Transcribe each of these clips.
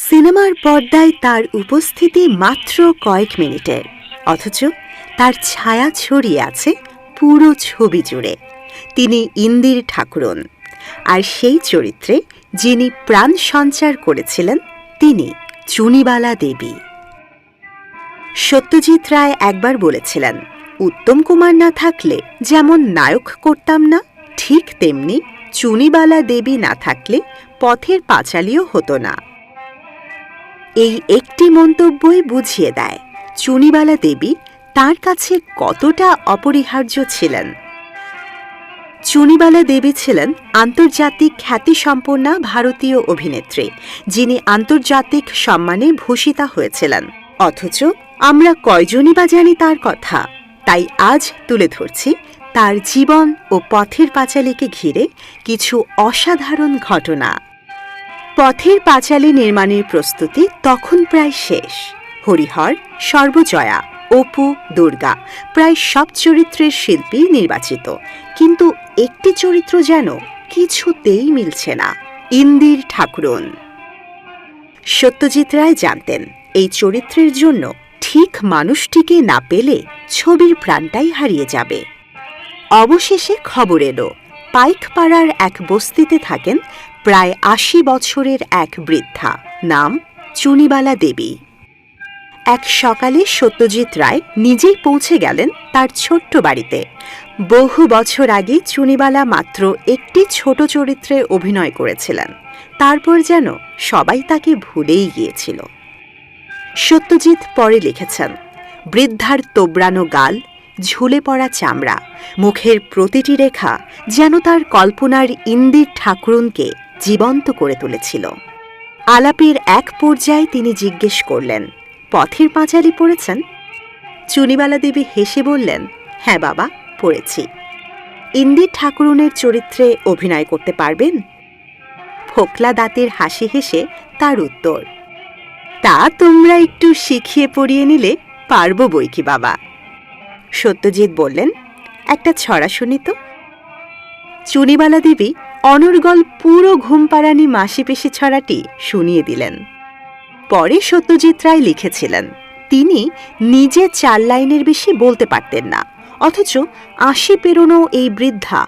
সিনেমার পর্দায় তার উপস্থিতি মাত্র কয়েক মিনিটের, অথচ তার ছায়া ছড়িয়ে আছে পুরো ছবি জুড়ে। তিনি ইন্দির ঠাকুরন, আর সেই চরিত্রে যিনি প্রাণ সঞ্চার করেছিলেন তিনি চুনিবালা দেবী। সত্যজিৎ রায় একবার বলেছিলেন, উত্তম কুমার না থাকলে যেমন নায়ক করতাম না, ঠিক তেমনি চুনিবালা দেবী না থাকলে পথের পাঁচালীও হতো না। এই একটি মন্তব্যই বুঝিয়ে দেয় চুনিবালা দেবী তার কাছে কতটা অপরিহার্য ছিলেন। চুনিবালা দেবী ছিলেন আন্তর্জাতিক খ্যাতিসম্পন্না ভারতীয় অভিনেত্রী, যিনি আন্তর্জাতিক সম্মানে ভূষিতা হয়েছিলেন। অথচ আমরা কয়জনই বা জানি তার কথা। তাই আজ তুলে ধরছি তার জীবন ও পথের পাঁচালীকে ঘিরে কিছু অসাধারণ ঘটনা। পথের পাঁচালী নির্মাণের প্রস্তুতি তখন প্রায় শেষ। হরিহর, সর্বজয়া, অপু, দুর্গা প্রায় সব চরিত্রের শিল্পী নির্বাচিত, কিন্তু একটি চরিত্র যেন কিছুতেই মিলছে না, ইন্দির ঠাকুরন। সত্যজিৎ রায় জানতেন এই চরিত্রের জন্য ঠিক মানুষটিকে না পেলে ছবির প্রাণটাই হারিয়ে যাবে। অবশেষে খবর এলো, পাইকপাড়ার এক বস্তিতে থাকেন প্রায় ৮০ বছরের এক বৃদ্ধা, নাম চুনিবালা দেবী। এক সকালে সত্যজিৎ রায় নিজেই পৌঁছে গেলেন তার ছোট্ট বাড়িতে। বহু বছর আগে চুনিবালা মাত্র একটি ছোট চরিত্রে অভিনয় করেছিলেন, তারপর যেন সবাই তাকে ভুলেই গিয়েছিল। সত্যজিৎ পরে লিখেছেন, বৃদ্ধার তোবড়ানো গাল, ঝুলে পড়া চামড়া, মুখের প্রতিটি রেখা যেন তার কল্পনার ইন্দির ঠাকুরনকে জীবন্ত করে তুলেছিল। আলাপের এক পর্যায়ে তিনি জিজ্ঞেস করলেন, পথের পাঁচালী পড়েছেন? চুনিবালা দেবী হেসে বললেন, হ্যাঁ বাবা, পড়েছি। ইন্দির ঠাকুরনের চরিত্রে অভিনয় করতে পারবেন? ফোকলা দাঁতের হাসি হেসে তার উত্তর, তা তোমরা একটু শিখিয়ে পড়িয়ে নিলে পারব বই কি বাবা। সত্যজিৎ বললেন, একটা ছড়া শুনি তো। চুনিবালা দেবী অনর্গল পুরো ঘুমপাড়ানি মাসি পেশি ছড়াটি শুনিয়ে দিলেন। পরে সত্যজিৎ রায় লিখেছিলেন, তিনি নিজে ৪ লাইনের বেশি বলতে পারতেন না, অথচ ৮০ পেরোনো এই বৃদ্ধা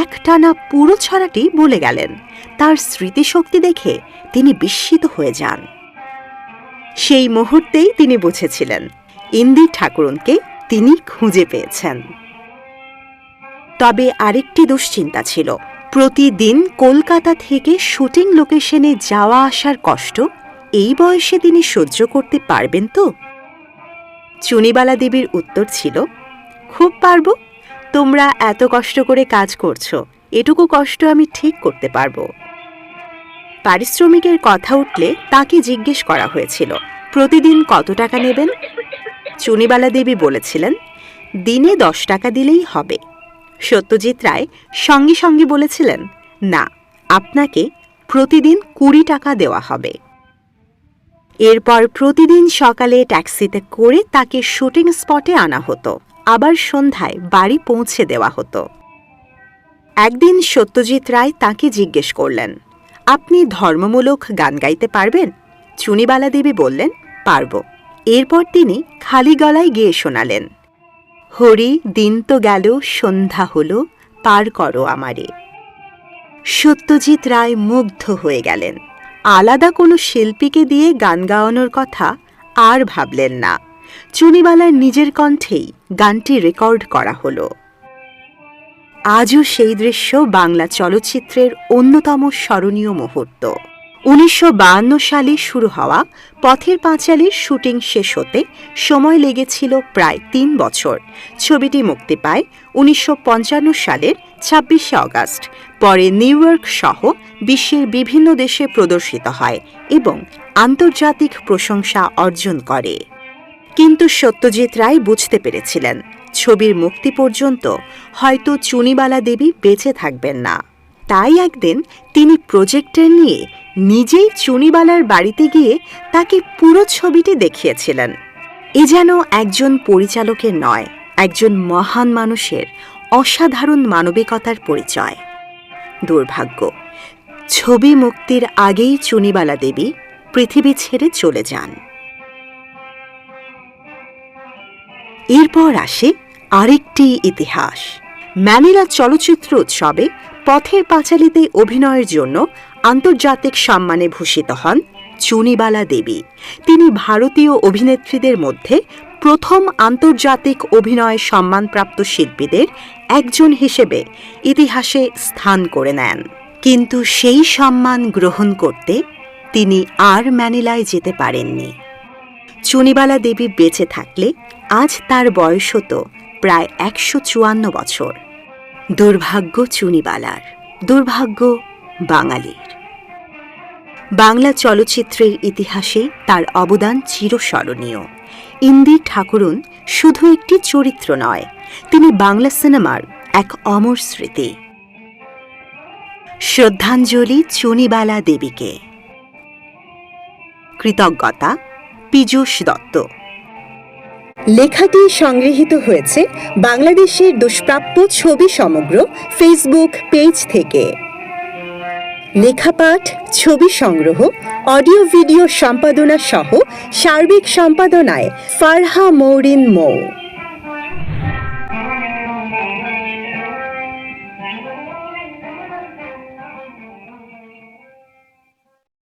একটানা পুরো ছড়াটি বলে গেলেন। তার স্মৃতিশক্তি দেখে তিনি বিস্মিত হয়ে যান। সেই মুহূর্তেই তিনি বুঝেছিলেন ইন্দির ঠাকুরনকে তিনি খুঁজে পেয়েছেন। তবে আরেকটি দুশ্চিন্তা ছিল, প্রতিদিন কলকাতা থেকে শুটিং লোকেশনে যাওয়া আসার কষ্ট এই বয়সে তিনি সহ্য করতে পারবেন তো? চুনিবালা দেবীর উত্তর ছিল, খুব পারব। তোমরা এত কষ্ট করে কাজ করছো, এটুকু কষ্ট আমি ঠিক করতে পারবো। পারিশ্রমিকের কথা উঠলে তাকে জিজ্ঞেস করা হয়েছিল, প্রতিদিন কত টাকা নেবেন? চুনিবালা দেবী বলেছিলেন, দিনে ১০ টাকা দিলেই হবে। সত্যজিৎ রায় সঙ্গে সঙ্গে বলেছিলেন, না, আপনাকে প্রতিদিন ২০ টাকা দেওয়া হবে। এরপর প্রতিদিন সকালে ট্যাক্সিতে করে তাকে শুটিং স্পটে আনা হতো, আবার সন্ধ্যায় বাড়ি পৌঁছে দেওয়া হতো। একদিন সত্যজিৎ রায় তাকে জিজ্ঞেস করলেন, আপনি ধর্মমূলক গান গাইতে পারবেন? চুনিবালা দেবী বললেন, পারব। এরপর তিনি খালি গলায় গেয়ে শোনালেন, হরি দিন তো গেল, সন্ধ্যা হলো, পার করো আমারে। সত্যজিৎ রায় মুগ্ধ হয়ে গেলেন। আলাদা কোনো শিল্পীকে দিয়ে গান গাওয়ানোর কথা আর ভাবলেন না। চুনিবালার নিজের কণ্ঠেই গানটি রেকর্ড করা হলো। আজও সেই দৃশ্য বাংলা চলচ্চিত্রের অন্যতম স্মরণীয় মুহূর্ত। ১৯৫২ সালে শুরু হওয়া পথের পাঁচালীর শুটিং শেষ হতে সময় লেগেছিল প্রায় ৩ বছর। ছবিটি মুক্তি পায় ১৯৫৫ সালের ২৬শে অগাস্ট। পরে নিউ ইয়র্ক সহ বিশ্বের বিভিন্ন দেশে প্রদর্শিত হয় এবং আন্তর্জাতিক প্রশংসা অর্জন করে। কিন্তু সত্যজিৎ রায় বুঝতে পেরেছিলেন, ছবির মুক্তি পর্যন্ত হয়তো চুনিবালা দেবী বেঁচে থাকবেন না। তাই একদিন তিনি প্রজেক্টর নিয়ে নিজেই চুনিবালার বাড়িতে গিয়ে তাকে পুরো ছবিটি দেখিয়েছিলেন। এ যেন একজন পরিচালকের নয়, একজন মহান মানুষের অসাধারণ মানবিকতার পরিচয়। দুর্ভাগ্য, ছবি মুক্তির আগেই চুনিবালা দেবী পৃথিবী ছেড়ে চলে যান। এরপর আসে আরেকটি ইতিহাস। ম্যানিলা চলচ্চিত্র উৎসবে পথের পাঁচালীতে অভিনয়ের জন্য আন্তর্জাতিক সম্মানে ভূষিত হন চুনিবালা দেবী। তিনি ভারতীয় অভিনেত্রীদের মধ্যে প্রথম আন্তর্জাতিক অভিনয় সম্মানপ্রাপ্ত শিল্পীদের একজন হিসেবে ইতিহাসে স্থান করে নেন। কিন্তু সেই সম্মান গ্রহণ করতে তিনি আর ম্যানিলায় যেতে পারেননি। চুনিবালা দেবী বেঁচে থাকলে আজ তার বয়স হতো প্রায় ১৫৪ বছর। দুর্ভাগ্য চুনিবালার, দুর্ভাগ্য বাঙালির। বাংলা চলচ্চিত্রের ইতিহাসে তার অবদান চিরস্মরণীয়। ইন্দির ঠাকুরুন শুধু একটি চরিত্র নয়, তিনি বাংলা সিনেমার এক অমর স্মৃতি। শ্রদ্ধাঞ্জলি চুনিবালা দেবীকে। কৃতজ্ঞতা পীযূষ দত্ত। লেখাটি সংগৃহীত হয়েছে বাংলাদেশের দুষ্প্রাপ্য ছবি সমগ্র ফেসবুক পেজ থেকে। লেখাপাঠ, ছবি সংগ্রহ, অডিও ভিডিও সম্পাদনা সহ সার্বিক সম্পাদনায় ফারহা মৌরিন মৌ।